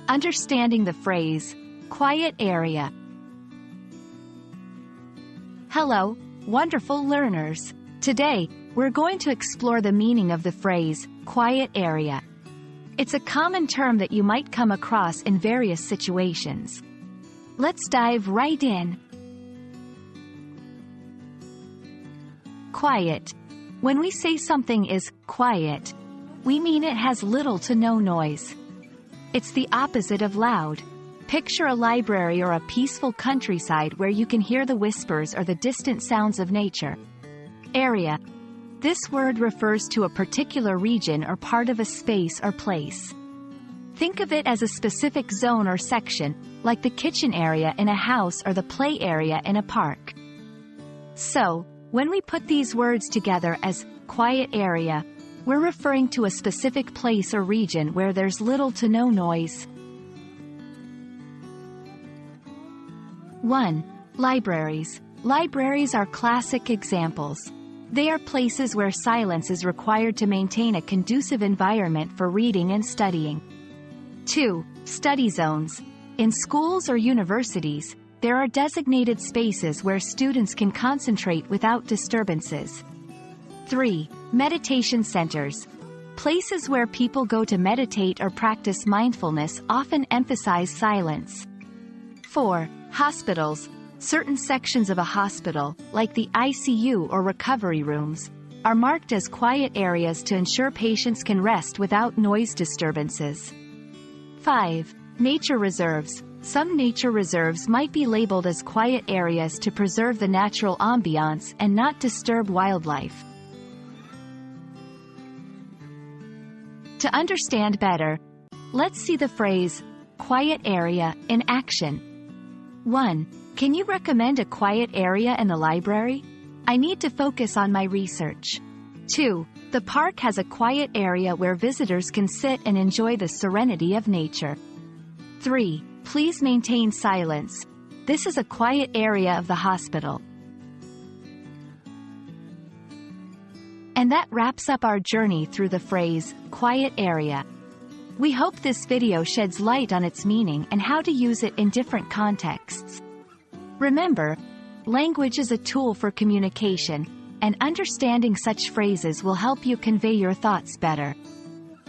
Understanding the phrase, quiet area. Hello, wonderful learners. Today, we're going to explore the meaning of the phrase, quiet area. It's a common term that you might come across in various situations. Let's dive right in. Quiet. When we say something is quiet, we mean it has little to no noise. It's the opposite of loud. Picture a library or a peaceful countryside where you can hear the whispers or the distant sounds of nature. Area. This word refers to a particular region or part of a space or place. Think of it as a specific zone or section, like the kitchen area in a house or the play area in a park. So, when we put these words together as quiet area, we're referring to a specific place or region where there's little to no noise. 1. Libraries. Libraries are classic examples. They are places where silence is required to maintain a conducive environment for reading and studying. 2. Study zones. In schools or universities, there are designated spaces where students can concentrate without disturbances. 3. Meditation centers. Places where people go to meditate or practice mindfulness often emphasize silence. 4. Hospitals. Certain sections of a hospital, like the ICU or recovery rooms, are marked as quiet areas to ensure patients can rest without noise disturbances. 5. Nature reserves. Some nature reserves might be labeled as quiet areas to preserve the natural ambiance and not disturb wildlife. To understand better, let's see the phrase, quiet area, in action. 1. Can you recommend a quiet area in the library? I need to focus on my research. 2. The park has a quiet area where visitors can sit and enjoy the serenity of nature. 3. Please maintain silence. This is a quiet area of the hospital. And that wraps up our journey through the phrase, quiet area. We hope this video sheds light on its meaning and how to use it in different contexts. Remember, language is a tool for communication, and understanding such phrases will help you convey your thoughts better.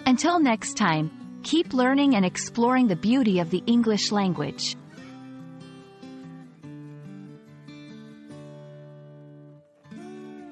Until next time, keep learning and exploring the beauty of the English language.